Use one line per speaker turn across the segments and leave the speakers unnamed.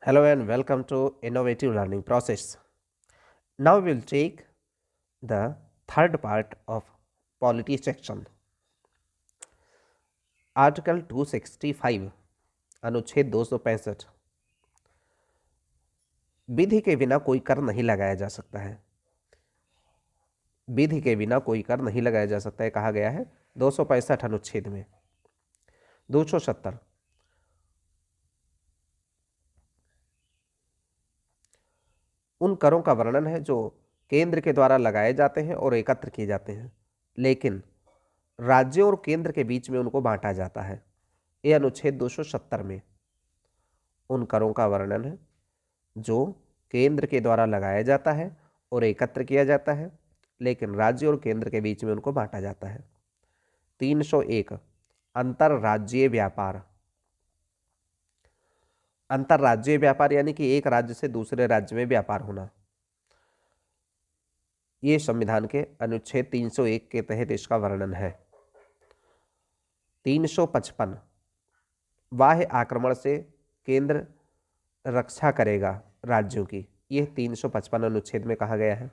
Hello and welcome to Innovative Learning Process. Now we will take the third part of polity section. Article 265 अनुच्छेद 265 विधि के बिना कोई कर नहीं लगाया जा सकता है। विधि के बिना कोई कर नहीं लगाया जा सकता है कहा गया है 265 अनुच्छेद में। 270 उन करों का वर्णन है जो केंद्र के द्वारा लगाए जाते हैं और एकत्र किए जाते हैं, लेकिन राज्यों और केंद्र के बीच में उनको बांटा जाता है। ये अनुच्छेद 270 में उन करों का वर्णन है जो केंद्र के द्वारा लगाया जाता है और एकत्र किया जाता है, लेकिन राज्य और केंद्र के बीच में उनको बांटा जाता है। 301 अंतरराज्यीय व्यापार। अंतरराज्यीय व्यापार यानी कि एक राज्य से दूसरे राज्य में व्यापार होना। ये संविधान के अनुच्छेद 301 के तहत इसका वर्णन है। 355 बाह्य आक्रमण से केंद्र रक्षा करेगा राज्यों की। यह 355 अनुच्छेद में कहा गया है।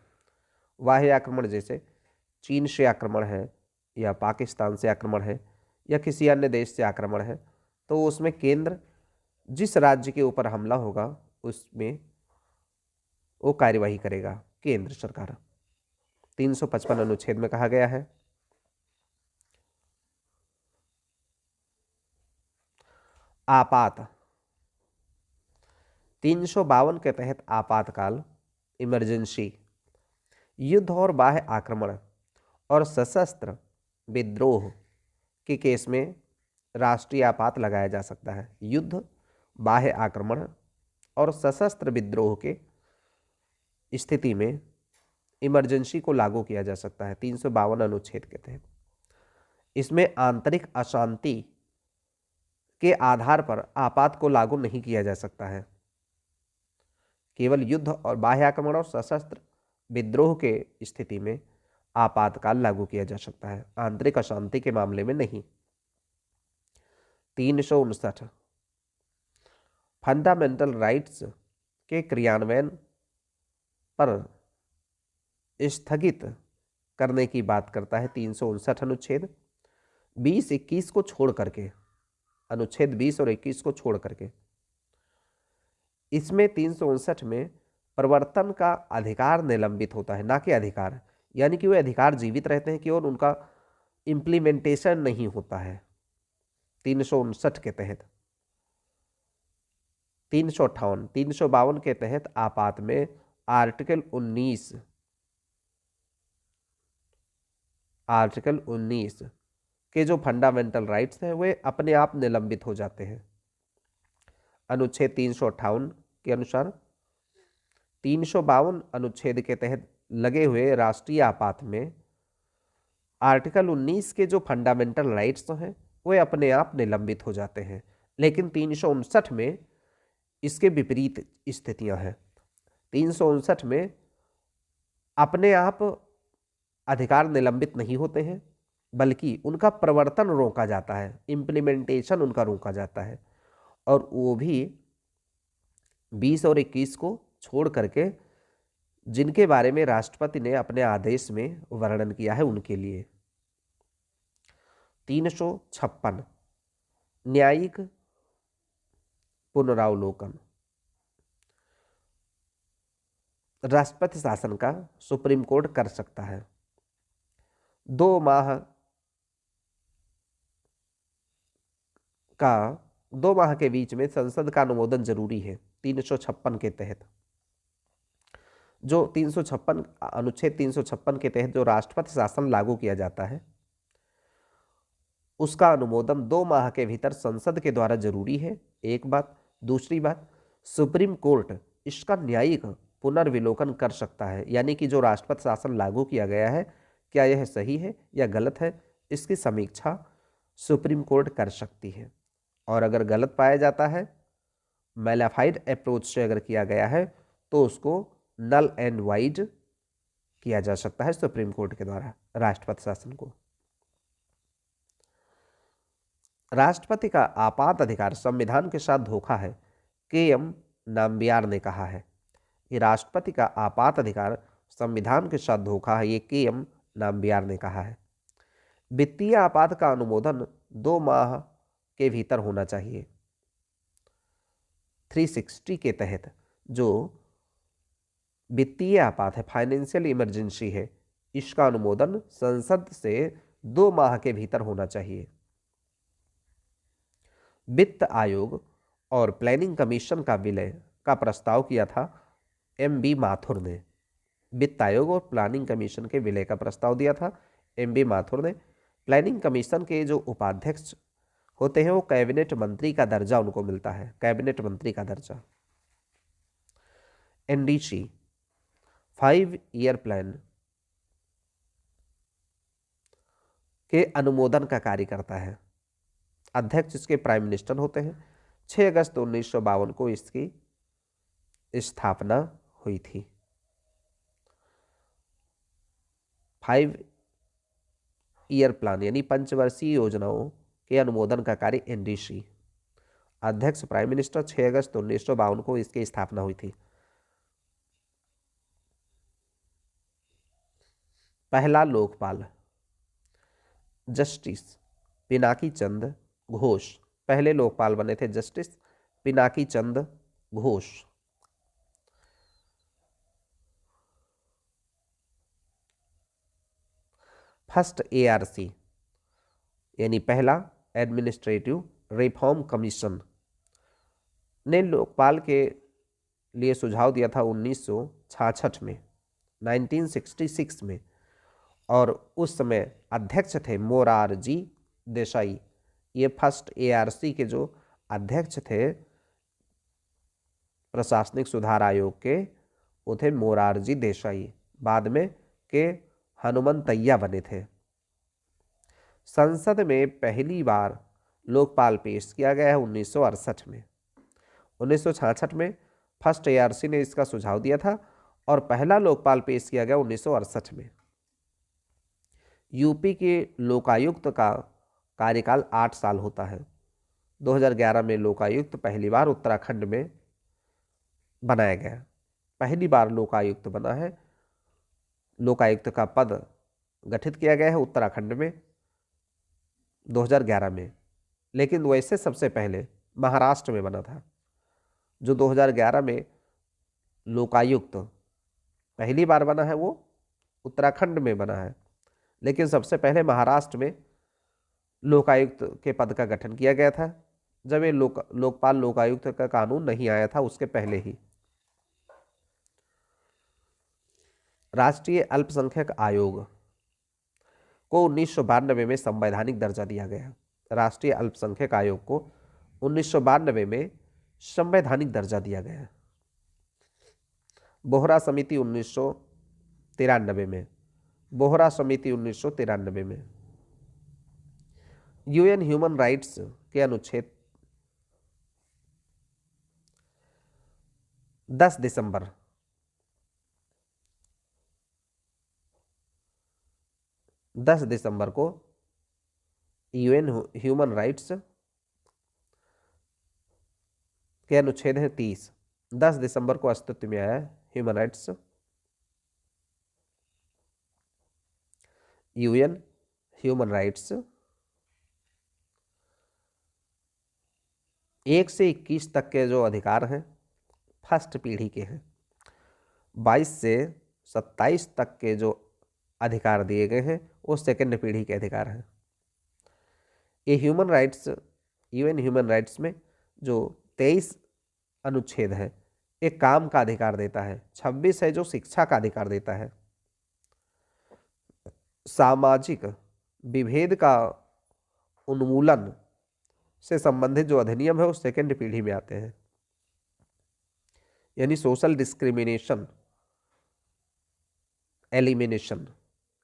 बाह्य आक्रमण जैसे चीन से आक्रमण है या पाकिस्तान से आक्रमण है या किसी अन्य देश से आक्रमण है, तो उसमें केंद्र जिस राज्य के ऊपर हमला होगा उसमें वो कार्यवाही करेगा केंद्र सरकार। 355 अनुच्छेद में कहा गया है। आपात 352 के तहत आपातकाल इमरजेंसी युद्ध और बाह्य आक्रमण और सशस्त्र विद्रोह के केस में राष्ट्रीय आपात लगाया जा सकता है। युद्ध, बाह्य आक्रमण और सशस्त्र विद्रोह के स्थिति में इमरजेंसी को लागू किया जा सकता है 352 अनुच्छेद के तहत। इसमें आंतरिक अशांति के आधार पर आपात को लागू नहीं किया जा सकता है। केवल युद्ध और बाह्य आक्रमण और सशस्त्र विद्रोह के स्थिति में आपातकाल लागू किया जा सकता है, आंतरिक अशांति के मामले में नहीं। 359 फंडामेंटल राइट्स के क्रियान्वयन पर स्थगित करने की बात करता है 359 अनुच्छेद। 20-21 को छोड़ करके, अनुच्छेद 20 और 21 को छोड़ करके इसमें 359 में प्रवर्तन का अधिकार निलंबित होता है, ना कि अधिकार, यानी कि वे अधिकार जीवित रहते हैं केवल उनका इम्प्लीमेंटेशन नहीं होता है 359 के तहत। 358 352 के तहत आपात में आर्टिकल 19 के जो फंडामेंटल राइट्स हैं वे अपने आप निलंबित हो जाते हैं। अनुच्छेद 358 के अनुसार 352 अनुच्छेद के तहत लगे हुए राष्ट्रीय आपात में आर्टिकल 19 के जो फंडामेंटल राइट्स हैं वे अपने आप निलंबित हो जाते हैं, लेकिन 359 में इसके विपरीत स्थितियां हैं। 359 में अपने आप अधिकार निलंबित नहीं होते हैं, बल्कि उनका प्रवर्तन रोका जाता है, इम्प्लीमेंटेशन उनका रोका जाता है, और वो भी 20 और 21 को छोड़ करके जिनके बारे में राष्ट्रपति ने अपने आदेश में वर्णन किया है उनके लिए। 356 न्यायिक पुनरावलोकन। राष्ट्रपति शासन का सुप्रीम कोर्ट कर सकता है। 2 माह के बीच में संसद का अनुमोदन जरूरी है 356 के तहत। जो 356 अनुच्छेद 356 के तहत जो राष्ट्रपति शासन लागू किया जाता है उसका अनुमोदन 2 माह के भीतर संसद के द्वारा जरूरी है, एक बात। दूसरी बात, सुप्रीम कोर्ट इसका न्यायिक पुनर्विलोकन कर सकता है, यानी कि जो राष्ट्रपति शासन लागू किया गया है क्या यह सही है या गलत है, इसकी समीक्षा सुप्रीम कोर्ट कर सकती है। और अगर गलत पाया जाता है, मैलाफाइड अप्रोच से अगर किया गया है, तो उसको नल एंड वाइड किया जा सकता है सुप्रीम कोर्ट के द्वारा राष्ट्रपति शासन को। राष्ट्रपति का आपात अधिकार संविधान के साथ धोखा है। केएम नाम्बियार ने कहा है। ये राष्ट्रपति का आपात अधिकार संविधान के साथ धोखा है, ये के.एम. नाम्बियार ने कहा है। वित्तीय आपात का अनुमोदन 2 माह के भीतर होना चाहिए। 360 के तहत जो वित्तीय आपात है, फाइनेंशियल इमरजेंसी है, इसका अनुमोदन संसद से 2 माह के भीतर होना चाहिए। वित्त आयोग और प्लानिंग कमीशन का विलय का प्रस्ताव किया था एम.बी. माथुर ने। वित्त आयोग और प्लानिंग कमीशन के विलय का प्रस्ताव दिया था एम.बी. माथुर ने। प्लानिंग कमीशन के जो उपाध्यक्ष होते हैं वो कैबिनेट मंत्री का दर्जा उनको मिलता है, कैबिनेट मंत्री का दर्जा। एनडीसी 5 ईयर प्लान के अनुमोदन का कार्य करता है। अध्यक्ष इसके प्राइम मिनिस्टर होते हैं। 6 अगस्त 1952 को इसकी स्थापना हुई थी। 5 ईयर प्लान यानी पंचवर्षीय योजनाओं के अनुमोदन का कार्य एनडीसी। अध्यक्ष प्राइम मिनिस्टर। 6 अगस्त 1952 को इसकी स्थापना हुई थी। पहला लोकपाल जस्टिस पिनाकी चंद घोष। पहले लोकपाल बने थे जस्टिस पिनाकी चंद घोष। फर्स्ट एआरसी यानी पहला एडमिनिस्ट्रेटिव रिफॉर्म कमीशन ने लोकपाल के लिए सुझाव दिया था 1966 में, 1966 में, और उस समय अध्यक्ष थे मोरारजी देसाई। ये फर्स्ट एआरसी के जो अध्यक्ष थे प्रशासनिक सुधार आयोग के, वो थे मोरारजी देसाई। बाद में के हनुमंतैया बने थे। संसद में पहली बार लोकपाल पेश किया गया है 1968 में। 1966 में फर्स्ट एआरसी ने इसका सुझाव दिया था और पहला लोकपाल पेश किया गया 1968 में। यूपी के लोकायुक्त का कार्यकाल 8 साल होता है। 2011 में लोकायुक्त पहली बार उत्तराखंड में बनाया गया। पहली बार लोकायुक्त बना है। लोकायुक्त का पद गठित किया गया है उत्तराखंड में 2011 में, लेकिन वैसे सबसे पहले महाराष्ट्र में बना था। जो 2011 में लोकायुक्त पहली बार बना है वो उत्तराखंड में बना है, लेकिन सबसे पहले महाराष्ट्र में लोकायुक्त के पद का गठन किया गया था, जब ये लोकपाल लोकायुक्त का कानून नहीं आया था, उसके पहले ही। राष्ट्रीय अल्पसंख्यक आयोग को 1992 में संवैधानिक दर्जा दिया गया। राष्ट्रीय अल्पसंख्यक आयोग को 1992 में संवैधानिक दर्जा दिया गया। बोहरा समिति 1993 में, बोहरा समिति 1993 में। यूएन ह्यूमन राइट्स के अनुच्छेद 10 दिसंबर 10 दिसंबर को यूएन ह्यूमन राइट्स के अनुच्छेद है 30। 10 दिसंबर को अस्तित्व में आया human rights. UN human rights 1 से 21 तक के जो अधिकार हैं फर्स्ट पीढ़ी के हैं। 22 से 27 तक के जो अधिकार दिए गए हैं वो सेकेंड पीढ़ी के अधिकार हैं। ये human rights, UN human rights में जो 23 अनुच्छेद है, एक काम का अधिकार देता है। 26 है जो शिक्षा का अधिकार देता है। सामाजिक विभेद का उन्मूलन से संबंधित जो अधिनियम है वो सेकेंड पीढ़ी में आते हैं, यानी social discrimination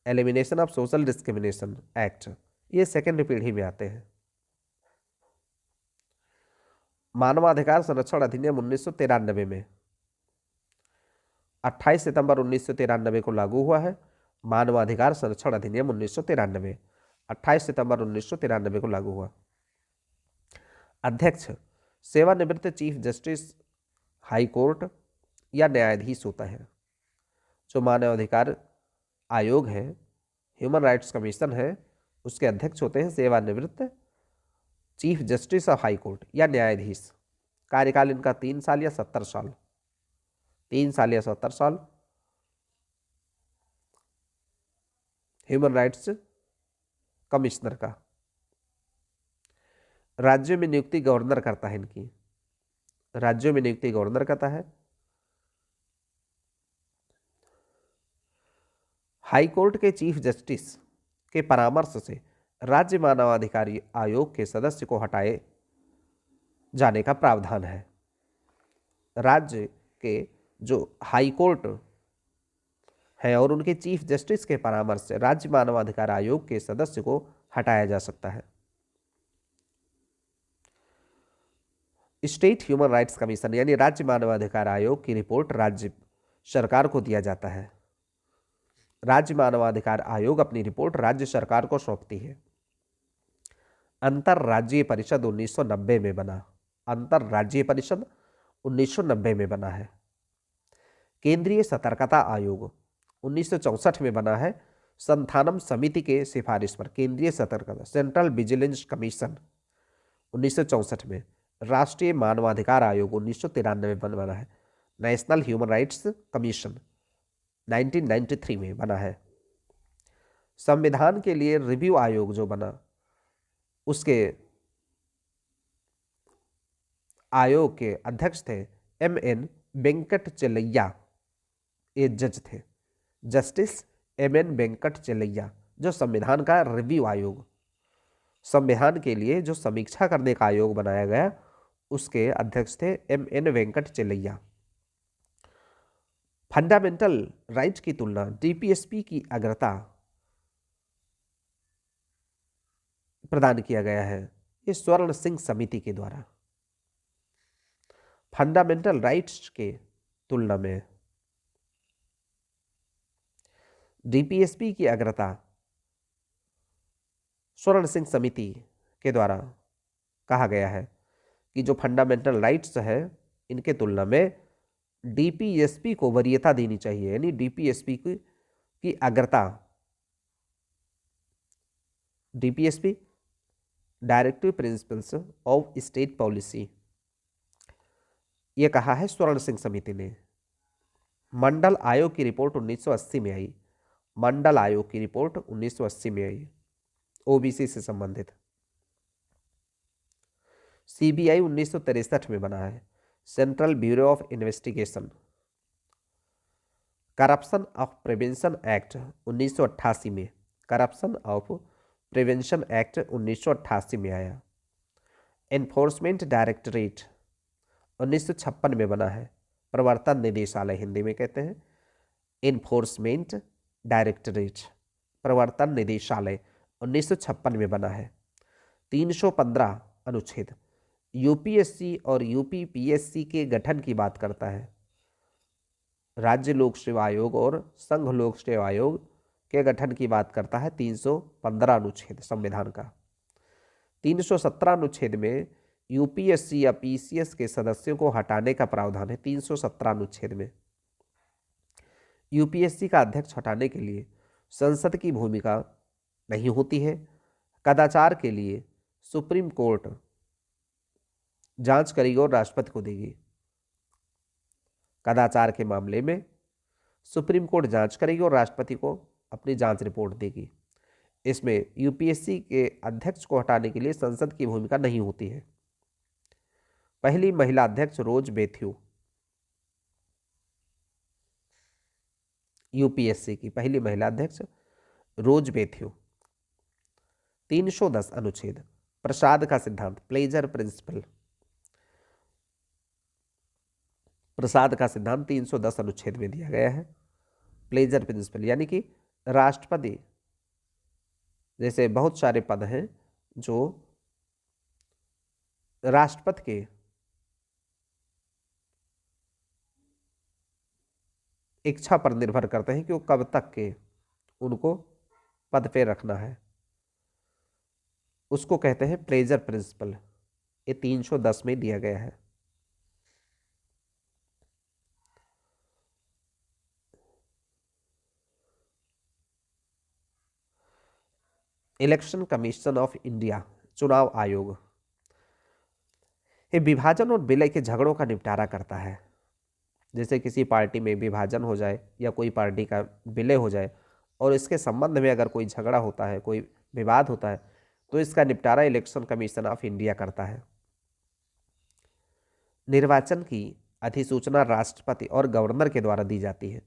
elimination of social discrimination act, ये सेकेंड पीढ़ी में आते हैं। मानवाधिकार संरक्षण अधिनियम 1993 में 28 सितंबर 1993 को लागू हुआ है। मानवाधिकार संरक्षण अधिनियम 1993 28 सितंबर 1993 को लागू हुआ। अध्यक्ष सेवानिवृत्त चीफ जस्टिस हाई कोर्ट या न्यायाधीश होता है। जो मानवाधिकार आयोग है, ह्यूमन राइट्स कमीशन है, उसके अध्यक्ष होते हैं सेवानिवृत्त chief justice of high court या न्यायाधीश। कार्यकाल इनका 3 साल या 70 साल, 3 साल या 70 साल। ह्यूमन राइट्स कमिश्नर का राज्यों में नियुक्ति गवर्नर करता है इनकी, राज्यों में नियुक्ति गवर्नर करता है। हाई कोर्ट के चीफ जस्टिस के परामर्श से राज्य मानवाधिकार आयोग के सदस्य को हटाए जाने का प्रावधान है। राज्य के जो हाई कोर्ट है और उनके चीफ जस्टिस के परामर्श से राज्य मानवाधिकार आयोग के सदस्य को हटाया जा सकता है। स्टेट ह्यूमन राइट्स कमीशन यानी राज्य मानवाधिकार आयोग की रिपोर्ट राज्य सरकार को दिया जाता है। राज्य मानवाधिकार आयोग अपनी रिपोर्ट राज्य सरकार को सौंपती है। अंतरराज्यीय परिषद 1990 में बना, अंतरराज्यीय परिषद 1990 में बना है। केंद्रीय सतर्कता आयोग 1964 में बना है संथानम समिति के सिफारिश पर। केंद्रीय सतर्कता सेंट्रल विजिलेंस कमीशन 1964 में। राष्ट्रीय मानवाधिकार आयोग 1993 में बना है। नेशनल ह्यूमन राइट्स कमीशन 1993 में बना है। संविधान के लिए रिव्यू आयोग जो बना, उसके आयोग के अध्यक्ष थे M.N. वेंकट चेलैया, ये जज थे, जस्टिस M.N. वेंकट चेलैया। जो संविधान का रिव्यू आयोग, संविधान के लिए जो समीक्षा करने का आयोग बनाया गया, उसके अध्यक्ष थे M.N. Venkat Chelliah. Fundamental rights की तुलना DPSP की अग्रता प्रदान किया गया है, ये स्वर्ण सिंह समिति के द्वारा। फंडामेंटल राइट्स के तुलना में DPSP की अग्रता स्वर्ण सिंह समिति के द्वारा कहा गया है कि जो फंडामेंटल राइट्स है इनके तुलना में DPSP को वरीयता देनी चाहिए, यानी DPSP की अग्रता। DPSP directive principles of state policy, ये कहा है स्वर्ण सिंह समिति ने। मंडल आयोग की रिपोर्ट 1980 में आई, मंडल आयोग की रिपोर्ट 1980 में आई, OBC से संबंधित। CBI 1963 में बना है, central bureau of investigation. Corruption of prevention act 1988 में, करप्शन ऑफ प्रिवेंशन एक्ट 1988 में आया। एनफोर्समेंट डायरेक्टरेट 1956 में बना है, प्रवर्तन निदेशालय हिंदी में कहते हैं। एनफोर्समेंट डायरेक्टरेट, प्रवर्तन निदेशालय 1956 में बना है। 315 अनुच्छेद UPSC और UPPSC के गठन की बात करता है। राज्य लोक सेवा आयोग और संघ लोक सेवा आयोग के गठन की बात करता है 315 अनुच्छेद संविधान का। 317 अनुच्छेद में UPSC या PCS के सदस्यों को हटाने का प्रावधान है। 317 अनुच्छेद में UPSC का अध्यक्ष हटाने के लिए संसद की भूमिका नहीं होती है। कदाचार के लिए सुप्रीम कोर्ट जांच करेगी और राष्ट्रपति को देगी। कदाचार के मामले में सुप्रीम कोर्ट जांच करेगी और राष्ट्रपति को अपनी जांच रिपोर्ट देगी। इसमें UPSC के अध्यक्ष को हटाने के लिए संसद की भूमिका नहीं होती है। पहली महिला अध्यक्ष रोज मैथ्यू, UPSC की पहली महिला अध्यक्ष रोज मैथ्यू। 310 अनुच्छेद प्रसाद का सिद्धांत, प्लेजर प्रिंसिपल। प्रसाद का सिद्धांत 310 अनुच्छेद में दिया गया है। प्लेजर प्रिंसिपल यानी कि राष्ट्रपति जैसे बहुत सारे पद हैं जो राष्ट्रपति के इच्छा पर निर्भर करते हैं कि वो कब तक के उनको पद पे रखना है, उसको कहते हैं प्लेजर प्रिंसिपल। ये 310 में दिया गया है। इलेक्शन कमीशन ऑफ इंडिया, चुनाव आयोग, ये विभाजन और विलय के झगड़ों का निपटारा करता है। जैसे किसी पार्टी में विभाजन हो जाए या कोई पार्टी का विलय हो जाए और इसके संबंध में अगर कोई झगड़ा होता है, कोई विवाद होता है, तो इसका निपटारा इलेक्शन कमीशन ऑफ इंडिया करता है। निर्वाचन की अधिसूचना राष्ट्रपति और गवर्नर के द्वारा दी जाती है।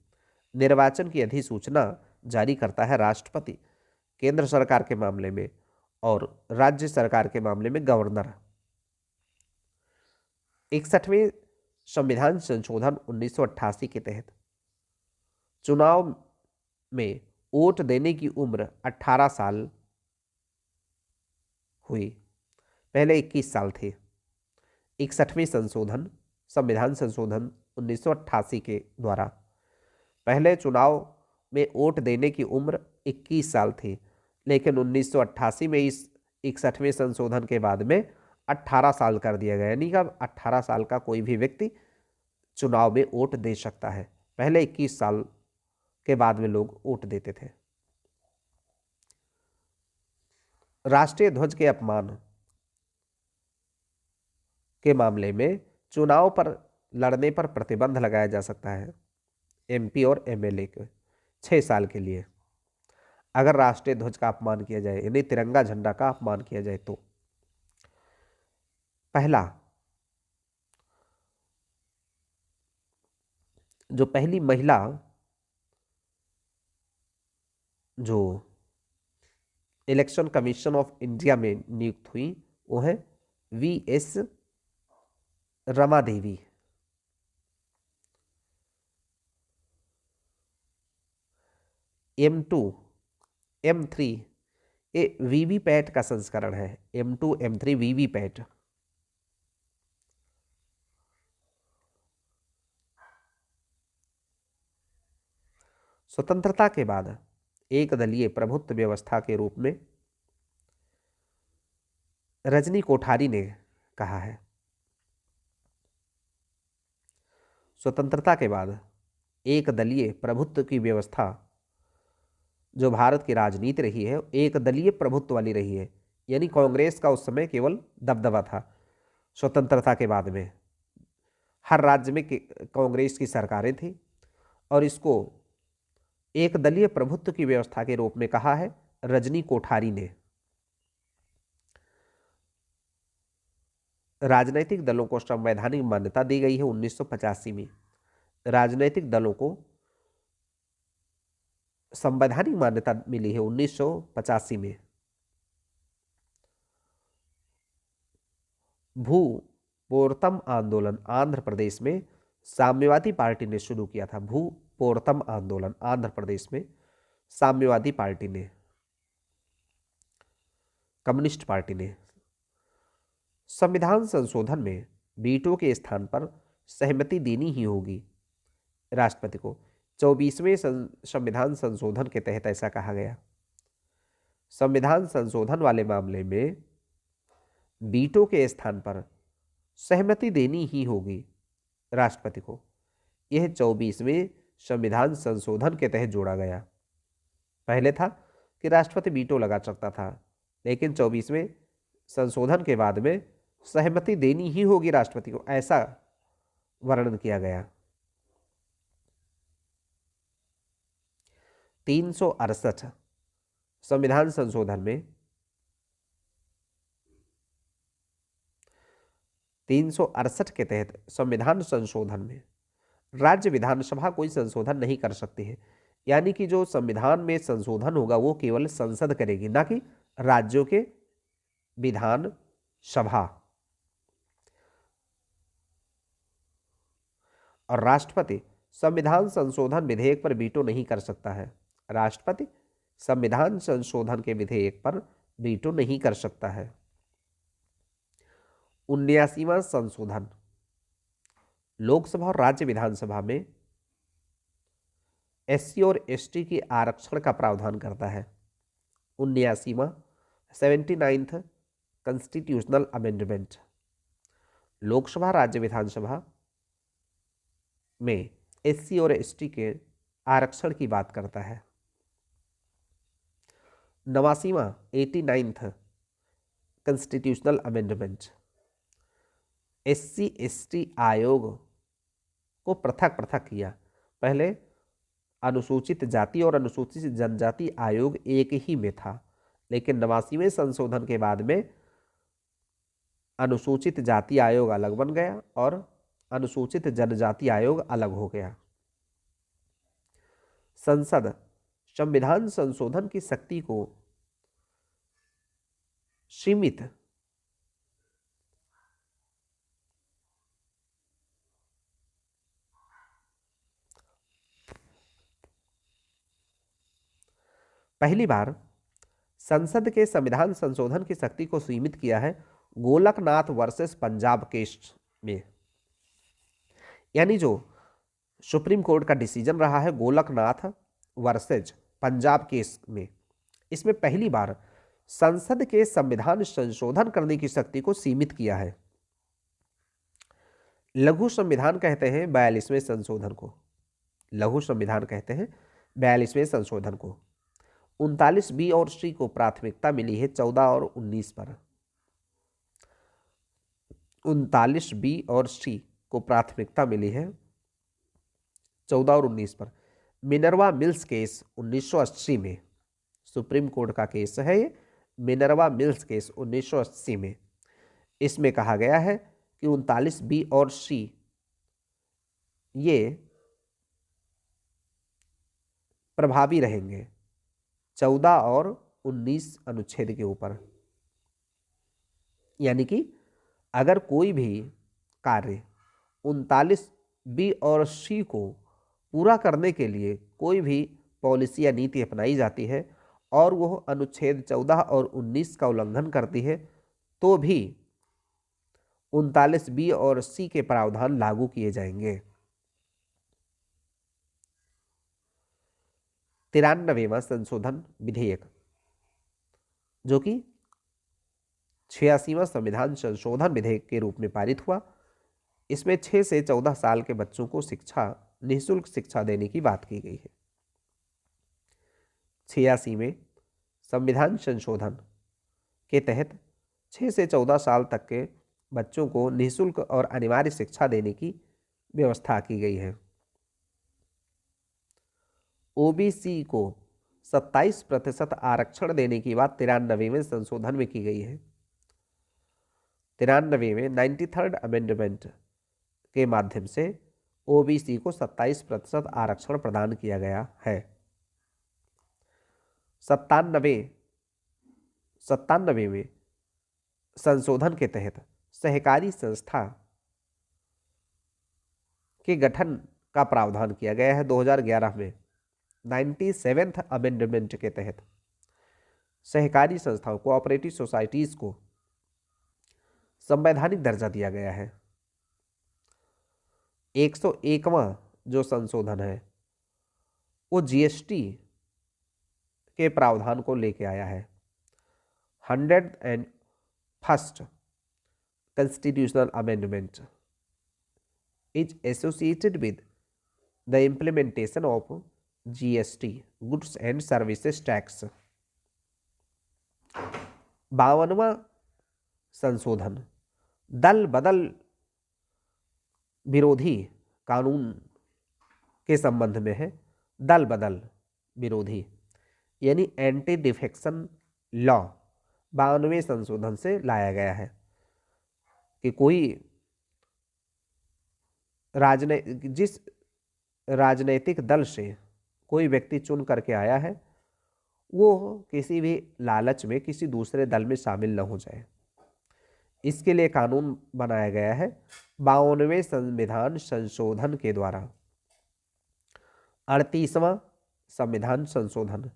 निर्वाचन की अधिसूचना जारी करता है राष्ट्रपति केंद्र सरकार के मामले में, और राज्य सरकार के मामले में गवर्नर। 61वें संविधान संशोधन 1988 के तहत चुनाव में वोट देने की उम्र 18 साल हुई, पहले 21 साल थे। 61वें संविधान संशोधन 1988 के द्वारा पहले चुनाव में वोट देने की उम्र 21 साल थी, लेकिन 1988 में इस 61वें संशोधन के बाद में 18 साल कर दिया गया, यानी कि अब 18 साल का कोई भी व्यक्ति चुनाव में वोट दे सकता है। पहले 21 साल के बाद में लोग वोट देते थे। राष्ट्रीय ध्वज के अपमान के मामले में चुनाव पर लड़ने पर प्रतिबंध लगाया जा सकता है एमपी और एमएलए के 6 साल के लिए, अगर राष्ट्रीय ध्वज का अपमान किया जाए, यानी तिरंगा झंडा का अपमान किया जाए तो। पहला, जो पहली महिला जो इलेक्शन कमीशन ऑफ इंडिया में नियुक्त हुई वो है VS Rama Devi. M2 M3 ये वीवीपैट का संस्करण है। M2 M3 VVPAT. स्वतंत्रता के बाद एक दलीय प्रभुत्व व्यवस्था के रूप में रजनी कोठारी ने कहा है। स्वतंत्रता के बाद एक दलीय प्रभुत्व की व्यवस्था जो भारत की राजनीति रही है, एक दलीय प्रभुत्व वाली रही है, यानी कांग्रेस का उस समय केवल दबदबा था। स्वतंत्रता के बाद में हर राज्य में कांग्रेस की सरकारें थी, और इसको एक दलीय प्रभुत्व की व्यवस्था के रूप में कहा है रजनी कोठारी ने। राजनीतिक दलों को संवैधानिक मान्यता दी गई है 1985 में। राजनीतिक दलों को संवैधानिक मान्यता मिली है 1985 में। भू पोरतम आंदोलन आंध्र प्रदेश में साम्यवादी पार्टी ने शुरू किया था। भू पोरतम आंदोलन आंध्र प्रदेश में साम्यवादी पार्टी ने, कम्युनिस्ट पार्टी ने। संविधान संशोधन में वीटो के स्थान पर सहमति देनी ही होगी राष्ट्रपति को। 24वें संविधान संशोधन के तहत ऐसा कहा गया। संविधान संशोधन वाले मामले में वीटो के स्थान पर सहमति देनी ही होगी राष्ट्रपति को। यह 24वें संविधान संशोधन के तहत जोड़ा गया। पहले था कि राष्ट्रपति वीटो लगा सकता था, लेकिन 24वें संशोधन के बाद में सहमति देनी ही होगी राष्ट्रपति को, ऐसा वर्णन किया गया। 368 संविधान संशोधन में 368 के तहत संविधान संशोधन में राज्य विधानसभा कोई संशोधन नहीं कर सकती है, यानी कि जो संविधान में संशोधन होगा वो केवल संसद करेगी, ना कि राज्यों के विधान सभा। और राष्ट्रपति संविधान संशोधन विधेयक पर वीटो नहीं कर सकता है। राष्ट्रपति संविधान संशोधन के विधेयक पर वीटो नहीं कर सकता है। 79वां संशोधन लोकसभा और राज्य विधानसभा में SC और ST की आरक्षण का प्रावधान करता है। 79वां 79th कॉन्स्टिट्यूशनल अमेंडमेंट लोकसभा राज्य विधानसभा में SC और ST के आरक्षण की बात करता है। 89वां 89th कॉन्स्टिट्यूशनल अमेंडमेंट SC/ST आयोग को पृथक पृथक किया। पहले अनुसूचित जाति और अनुसूचित जनजाति आयोग एक ही में था, लेकिन 89वें संशोधन के बाद में अनुसूचित जाति आयोग अलग बन गया और अनुसूचित जनजाति आयोग अलग हो गया। संसद संविधान संशोधन की शक्ति को सीमित पहली बार संसद के संविधान संशोधन की शक्ति को सीमित किया है गोलकनाथ वर्सेस पंजाब केस में। यानी जो सुप्रीम कोर्ट का डिसीजन रहा है गोलकनाथ वर्सेस पंजाब केस में, इसमें पहली बार संसद के संविधान संशोधन करने की शक्ति को सीमित किया है। लघु संविधान कहते हैं 42वें संशोधन को, लघु संविधान कहते हैं 42वें संशोधन को। 39B और C को प्राथमिकता मिली है 14 और 19 पर। 39B और C को प्राथमिकता मिली है 14 और 19 पर। मिनर्वा मिल्स केस 1980 में, सुप्रीम कोर्ट का केस है ये, मिनर्वा मिल्स केस 1980 में। इसमें कहा गया है कि 39B और C ये प्रभावी रहेंगे 14 और 19 अनुच्छेद के ऊपर। यानी कि अगर कोई भी कार्य 39B और C को पूरा करने के लिए कोई भी पॉलिसी या नीति अपनाई जाती है और वह अनुच्छेद 14 और 19 का उल्लंघन करती है तो भी 39B और C के प्रावधान लागू किए जाएंगे। 93वां संशोधन विधेयक जो कि 86वां संविधान संशोधन विधेयक के रूप में पारित हुआ, इसमें 6 से 14 साल के बच्चों को निःशुल्क शिक्षा देने की बात की गई है। 86वें संविधान संशोधन के तहत 6 से 14 साल तक के बच्चों को निःशुल्क और अनिवार्य शिक्षा देने की व्यवस्था की गई है। OBC को 27% आरक्षण देने की बात 93वें संशोधन में की गई है। 93वें 93rd अमेंडमेंट के माध्यम से OBC को 27% आरक्षण प्रदान किया गया है। 97वें संशोधन के तहत सहकारी संस्था के गठन का प्रावधान किया गया है। 2011 में 97th अमेंडमेंट के तहत सहकारी संस्थाओं कोऑपरेटिव सोसाइटीज को संवैधानिक दर्जा दिया गया है। 101वां जो संशोधन है वो GST के प्रावधान को लेके आया है। 101st constitutional amendment is associated with the implementation of GST goods and services tax। 52वां संशोधन दल बदल विरोधी कानून के संबंध में है। दल बदल विरोधी यानी एंटी डिफेक्शन लॉ 52वें संशोधन से लाया गया है कि कोई जिस राजनैतिक दल से कोई व्यक्ति चुन करके आया है वो किसी भी लालच में किसी दूसरे दल में शामिल न हो जाए, इसके लिए कानून बनाया गया है 52वें संविधान संशोधन के द्वारा। 38वां संविधान संशोधन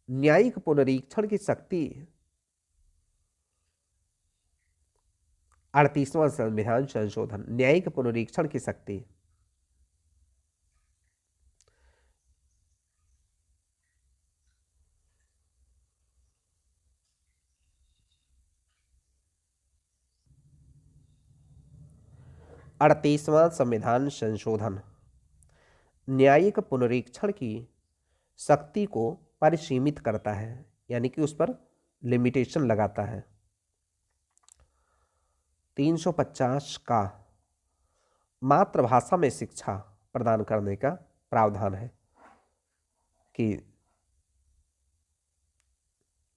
न्यायिक पुनरीक्षण की शक्ति। 38वां संविधान संशोधन न्यायिक पुनरीक्षण की शक्ति। अड़तीसवां संविधान संशोधन न्यायिक पुनरीक्षण की शक्ति को परिसीमित करता है। यानी कि उस पर लिमिटेशन लगाता है। 350 का मातृभाषा में शिक्षा प्रदान करने का प्रावधान है कि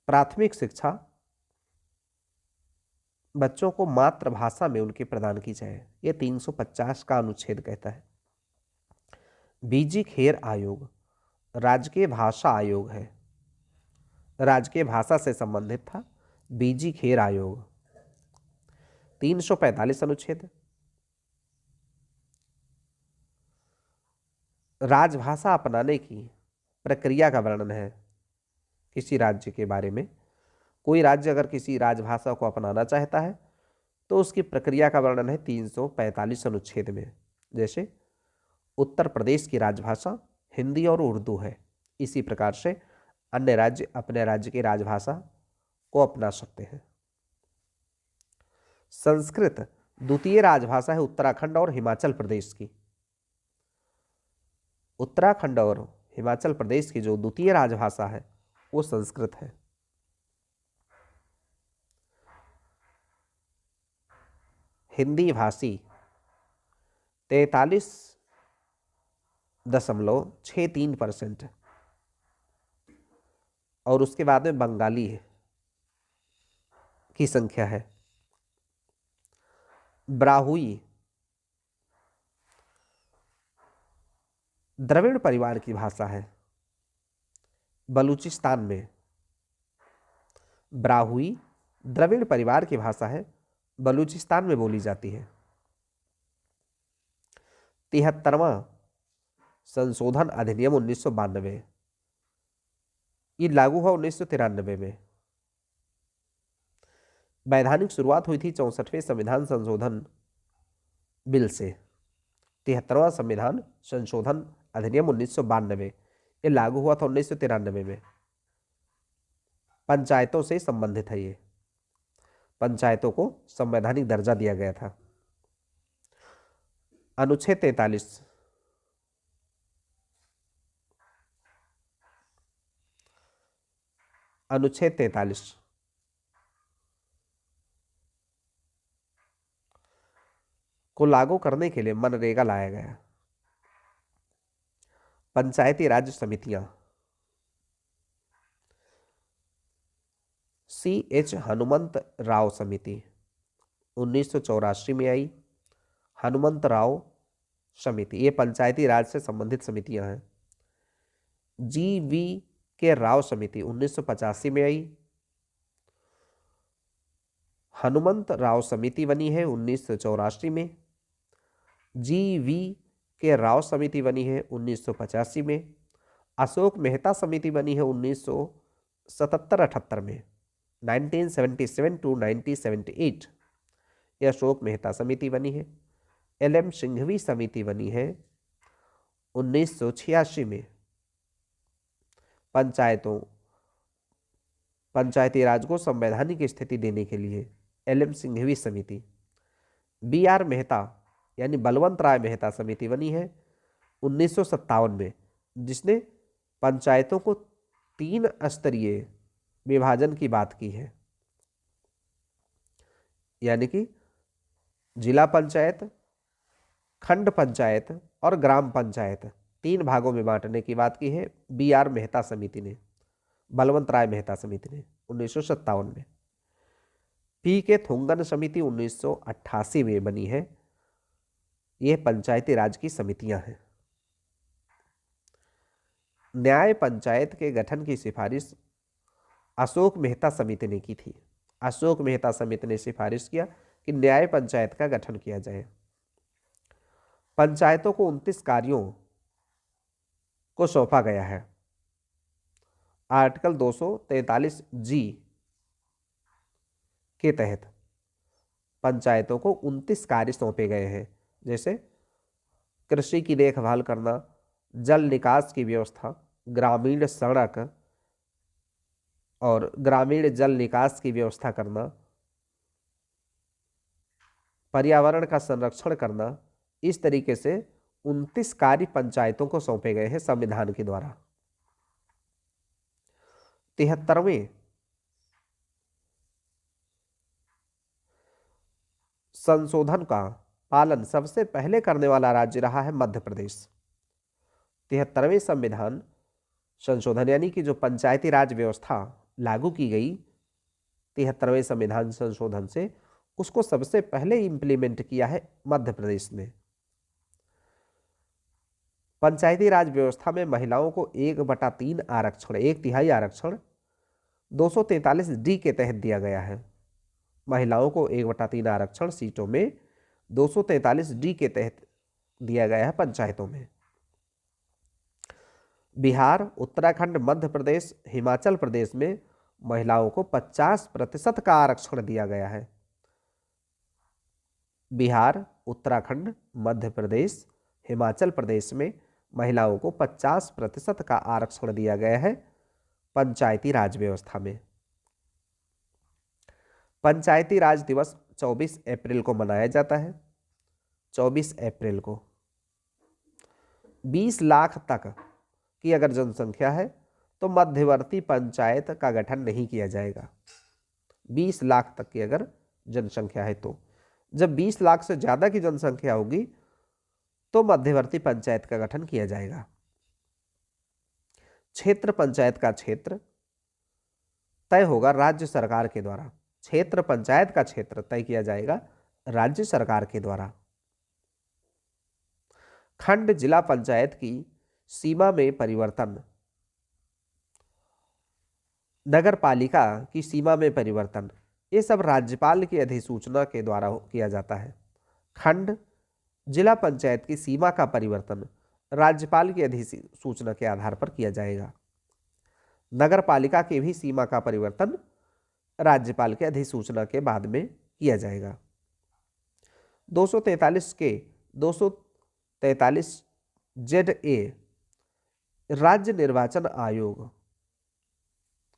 प्राथमिक शिक्षा बच्चों को मातृभाषा में उनके प्रदान की जाए, ये 350 का अनुच्छेद कहता है। बीजी खेर आयोग राजकीय भाषा आयोग है, राजकीय भाषा से संबंधित था बीजी खेर आयोग। 345 अनुच्छेद राजभाषा अपनाने की प्रक्रिया का वर्णन है। किसी राज्य के बारे में, कोई राज्य अगर किसी राजभाषा को अपनाना चाहता है तो उसकी प्रक्रिया का वर्णन है 345 अनुच्छेद में। जैसे उत्तर प्रदेश की राजभाषा हिंदी और उर्दू है, इसी प्रकार से अन्य राज्य अपने राज्य की राजभाषा को अपना सकते हैं। संस्कृत द्वितीय राजभाषा है उत्तराखंड और हिमाचल प्रदेश की। उत्तराखंड और हिमाचल प्रदेश की जो द्वितीय राजभाषा है वो संस्कृत है। हिंदी भाषी 43.63% और उसके बाद में बंगाली की संख्या है। ब्राहुई द्रविड़ परिवार की भाषा है, बलूचिस्तान में। ब्राहुई द्रविड़ परिवार की भाषा है, बलूचिस्तान में बोली जाती है। 73वां संशोधन अधिनियम 1992 ये लागू हुआ 1993 में। वैधानिक शुरुआत हुई थी 64वें संविधान संशोधन बिल से। 73वां संविधान संशोधन अधिनियम 1992 ये लागू हुआ था 1993 में। पंचायतों से संबंधित है ये, पंचायतों को संवैधानिक दर्जा दिया गया था। अनुच्छेद 43 अनुच्छेद 43 को लागू करने के लिए मनरेगा लाया गया। पंचायती राज समितियां CH हनुमंत राव समिति 1984 में आई। हनुमंत राव समिति ये पंचायती राज से संबंधित समितियां हैं। GV के राव समिति 1985 में आई। हनुमंत राव समिति बनी है 1984 में। GV के राव समिति बनी है 1985 में। अशोक मेहता समिति बनी है 1977-78 में, 1977 टू 1978 यह अशोक मेहता समिति बनी है। LM सिंघवी समिति बनी है 1986 में। पंचायती राज को संवैधानिक स्थिति देने के लिए LM सिंघवी समिति। BR मेहता यानी बलवंत राय मेहता समिति बनी है 1957 में, जिसने पंचायतों को 3 स्तरीय विभाजन की बात की है, यानी कि जिला पंचायत, खंड पंचायत और ग्राम पंचायत 3 भागों में बांटने की बात की है BR मेहता समिति ने, बलवंत राय मेहता समिति ने 1957 में। PK थुंगन समिति 1988 में बनी है। यह पंचायती राज की समितियां हैं। न्याय पंचायत के गठन की सिफारिश अशोक मेहता समिति ने की थी। अशोक मेहता समिति ने सिफारिश किया कि न्याय पंचायत का गठन किया जाए। पंचायतों को 29 कार्यों को सौंपा गया है। आर्टिकल 243G के तहत पंचायतों को 29 कार्य सौंपे गए हैं, जैसे कृषि की देखभाल करना, जल निकास की व्यवस्था, ग्रामीण सड़क और ग्रामीण जल निकास की व्यवस्था करना, पर्यावरण का संरक्षण करना। इस तरीके से 29 कार्य पंचायतों को सौंपे गए हैं संविधान के द्वारा। 73वें संशोधन का पालन सबसे पहले करने वाला राज्य रहा है मध्य प्रदेश। 73वें संविधान संशोधन यानी कि जो पंचायती राज व्यवस्था लागू की गई 73वें संविधान संशोधन से, उसको सबसे पहले इंप्लीमेंट किया है मध्य प्रदेश में। पंचायती राज व्यवस्था में महिलाओं को 1/3 आरक्षण, 1/3 आरक्षण 243D के तहत दिया गया है। महिलाओं को 1/3 आरक्षण सीटों में 243D के तहत दिया गया है पंचायतों में। बिहार, उत्तराखंड, मध्य प्रदेश, हिमाचल प्रदेश में महिलाओं को 50% का आरक्षण दिया गया है। बिहार, उत्तराखंड, मध्य प्रदेश, हिमाचल प्रदेश में महिलाओं को 50% का आरक्षण दिया गया है पंचायती राज व्यवस्था में। पंचायती राज दिवस 24 अप्रैल को मनाया जाता है। 24 अप्रैल को 20 लाख तक की अगर जनसंख्या है तो मध्यवर्ती पंचायत का गठन नहीं किया जाएगा। 20 लाख तक की अगर जनसंख्या है तो, जब 20 लाख से ज़्यादा की जनसंख्या होगी तो मध्यवर्ती पंचायत का गठन किया जाएगा। क्षेत्र पंचायत का क्षेत्र तय होगा राज्य सरकार के द्वारा। क्षेत्र पंचायत का क्षेत्र तय किया जाएगा राज्य सरकार के द्वारा। खंड जिला पंचायत की सीमा में परिवर्तन, नगर पालिका की सीमा में परिवर्तन, ये सब राज्यपाल की अधिसूचना के द्वारा किया जाता है। खंड जिला पंचायत की सीमा का परिवर्तन राज्यपाल की अधिसूचना के आधार पर किया जाएगा। नगर पालिका की भी सीमा का परिवर्तन राज्यपाल के अधिसूचना के बाद में किया जाएगा। 243 के 243 ZA राज्य निर्वाचन आयोग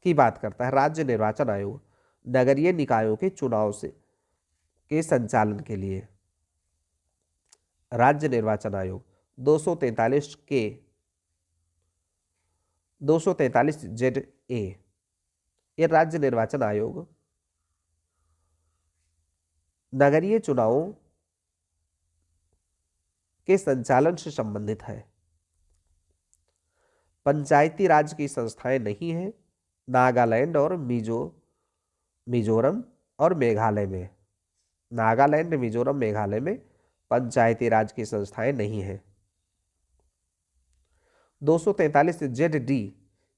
की बात करता है। राज्य निर्वाचन आयोग नगरीय निकायों के चुनाव से के संचालन के लिए, राज्य निर्वाचन आयोग 243 के 243 ZA ये राज्य निर्वाचन आयोग नगरीय चुनावों के संचालन से संबंधित है। पंचायती राज की संस्थाएं नहीं है नागालैंड और मिजोरम और मेघालय में। नागालैंड, मिजोरम, मेघालय में पंचायती राज की संस्थाएं नहीं है। 243 ZD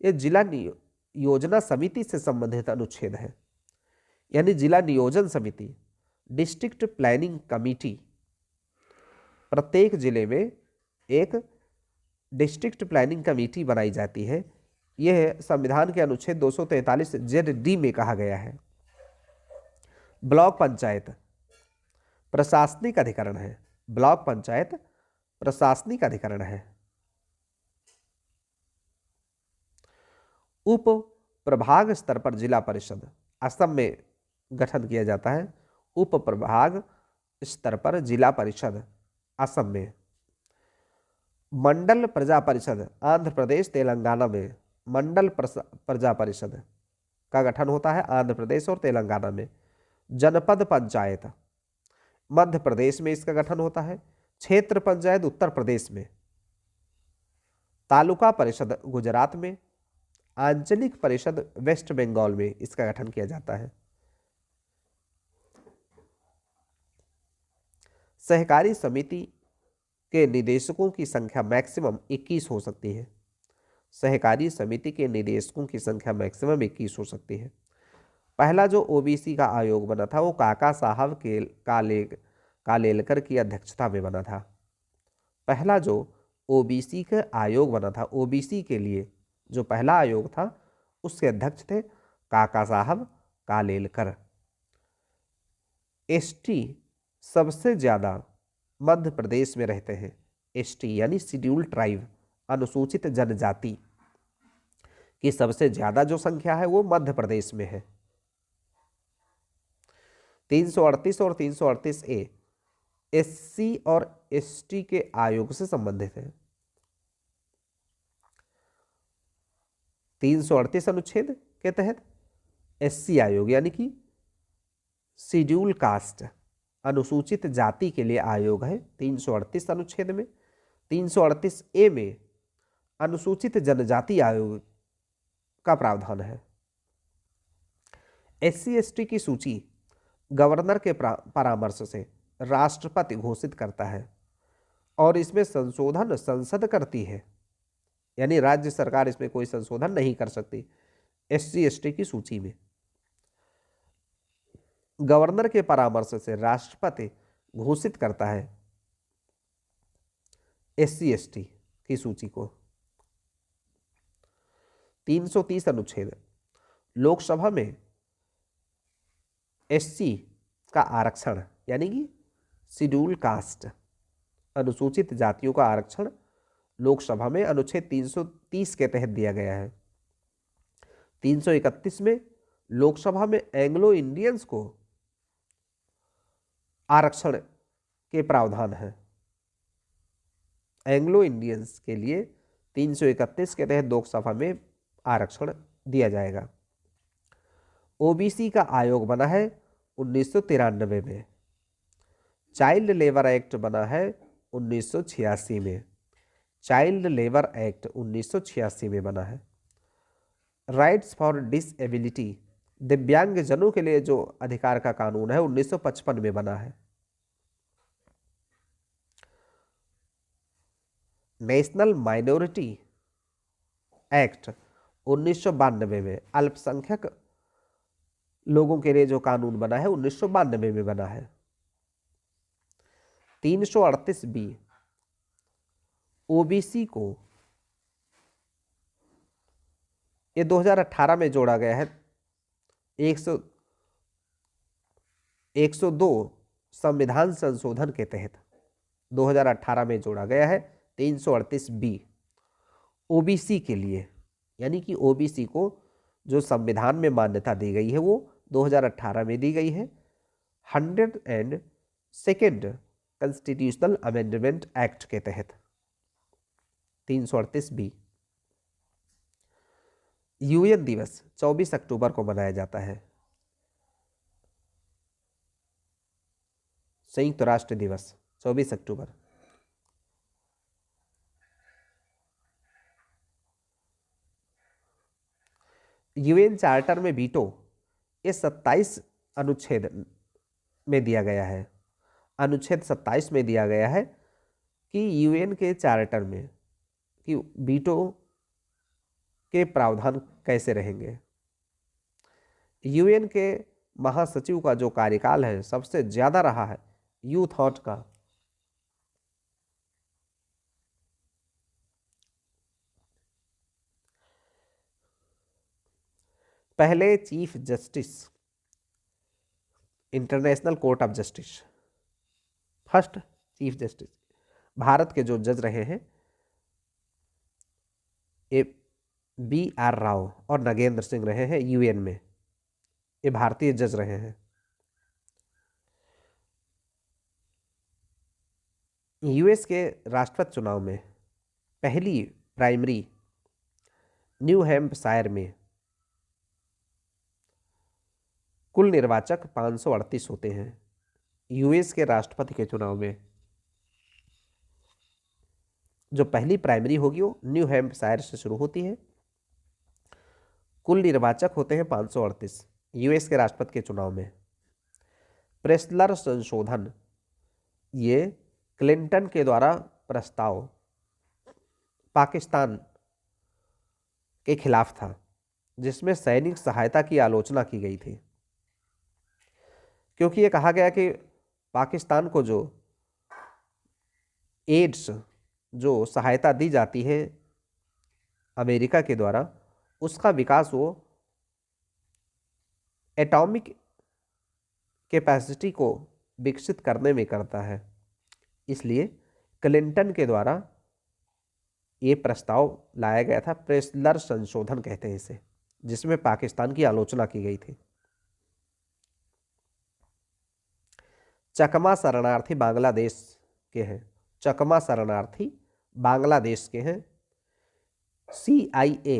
ये जिला योजना समिति से संबंधित अनुच्छेद है, यानी जिला नियोजन समिति, डिस्ट्रिक्ट प्लानिंग कमिटी। प्रत्येक जिले में एक डिस्ट्रिक्ट प्लानिंग कमेटी बनाई जाती है। यह संविधान के अनुच्छेद 243 ZD में कहा गया है। ब्लॉक पंचायत प्रशासनिक अधिकरण है। ब्लॉक पंचायत प्रशासनिक अधिकरण है। उप प्रभाग स्तर पर जिला परिषद असम में गठन किया जाता है। उप प्रभाग स्तर पर जिला परिषद असम में। मंडल प्रजा परिषद आंध्र प्रदेश, तेलंगाना में मंडल प्रजा परिषद का गठन होता है आंध्र प्रदेश और तेलंगाना में। जनपद पंचायत मध्य प्रदेश में इसका गठन होता है। क्षेत्र पंचायत उत्तर प्रदेश में। तालुका परिषद गुजरात में। आंचलिक परिषद वेस्ट बंगाल में इसका गठन किया जाता है। सहकारी समिति के निदेशकों की संख्या मैक्सिमम 21 हो सकती है। सहकारी समिति के निदेशकों की संख्या मैक्सिमम 21 हो सकती है। पहला जो ओबीसी का आयोग बना था वो काका साहब कालेलकर की अध्यक्षता में बना था। पहला जो ओबीसी का आयोग बना था, ओबीसी के लिए जो पहला आयोग था उसके अध्यक्ष थे काका साहब कालेलकर। एसटी सबसे ज़्यादा मध्य प्रदेश में रहते हैं। एसटी यानी शेड्यूल ट्राइब, अनुसूचित जनजाति की सबसे ज़्यादा जो संख्या है वो मध्य प्रदेश में है। 338 और 338A एससी और एसटी के आयोग से संबंधित है। 338 अनुच्छेद के तहत, SC आयोग यानी कि शेड्यूल कास्ट अनुसूचित जाति के लिए आयोग है 338 अनुच्छेद में। 338A में अनुसूचित जनजाति आयोग का प्रावधान है। SC ST की सूची गवर्नर के परामर्श से राष्ट्रपति घोषित करता है और इसमें संशोधन संसद करती है, यानी राज्य सरकार इसमें कोई संशोधन नहीं कर सकती। SC ST की सूची में गवर्नर के परामर्श से राष्ट्रपति घोषित करता है SC ST की सूची को। 330 अनुच्छेद लोकसभा में SC का आरक्षण यानी कि शेड्यूल कास्ट अनुसूचित जातियों का आरक्षण लोकसभा में अनुच्छेद 330 के तहत दिया गया है। 331 में लोकसभा में एंग्लो इंडियंस को आरक्षण के प्रावधान है। एंग्लो इंडियंस के लिए 331 के तहत लोकसभा में आरक्षण दिया जाएगा। OBC का आयोग बना है 1993 में। चाइल्ड लेबर एक्ट बना है 1986 में। चाइल्ड लेबर एक्ट 1986 में बना है। राइट्स फॉर डिसएबिलिटी दिव्यांगजनों के लिए जो अधिकार का कानून है 1955 में बना है। नेशनल माइनॉरिटी एक्ट 1992 में अल्पसंख्यक लोगों के लिए जो कानून बना है 1992 में बना है। 338B OBC को ये 2018 में जोड़ा गया है। 102 संविधान संशोधन के तहत 2018 में जोड़ा गया है 338B OBC के लिए, यानी कि OBC को जो संविधान में मान्यता दी गई है वो 2018 में दी गई है 102nd कॉन्स्टिट्यूशनल अमेंडमेंट एक्ट के तहत। 338B UN दिवस 24 अक्टूबर को मनाया जाता है। संयुक्त राष्ट्र दिवस 24 अक्टूबर। UN चार्टर में वीटो ये 27 अनुच्छेद में दिया गया है। अनुच्छेद 27 में दिया गया है कि UN के चार्टर में कि वीटो के प्रावधान कैसे रहेंगे। UN के महासचिव का जो कार्यकाल है सबसे ज्यादा रहा है यू थॉट का। पहले chief justice international court of justice, first chief justice Bharat के जो जज रहे हैं BR राव और नागेंद्र सिंह रहे हैं UN में। ये भारतीय जज रहे हैं। US के राष्ट्रपति चुनाव में पहली प्राइमरी न्यू हैम्पशायर में कुल निर्वाचक 538 होते हैं। US के राष्ट्रपति के चुनाव में जो पहली प्राइमरी होगी वो न्यू हैम्पशायर से शुरू होती है। कुल निर्वाचक होते हैं 538 US के राष्ट्रपति के चुनाव में। प्रेस्लर संशोधन ये क्लिंटन के द्वारा प्रस्ताव पाकिस्तान के खिलाफ था, जिसमें सैनिक सहायता की आलोचना की गई थी, क्योंकि ये कहा गया कि पाकिस्तान को जो एड्स जो सहायता दी जाती है अमेरिका के द्वारा, उसका विकास वो एटॉमिक कैपेसिटी को विकसित करने में करता है। इसलिए क्लिंटन के द्वारा ये प्रस्ताव लाया गया था, प्रेस्लर संशोधन कहते हैं इसे, जिसमें पाकिस्तान की आलोचना की गई थी। चकमा शरणार्थी बांग्लादेश के हैं। चकमा शरणार्थी बांग्लादेश के हैं। CIA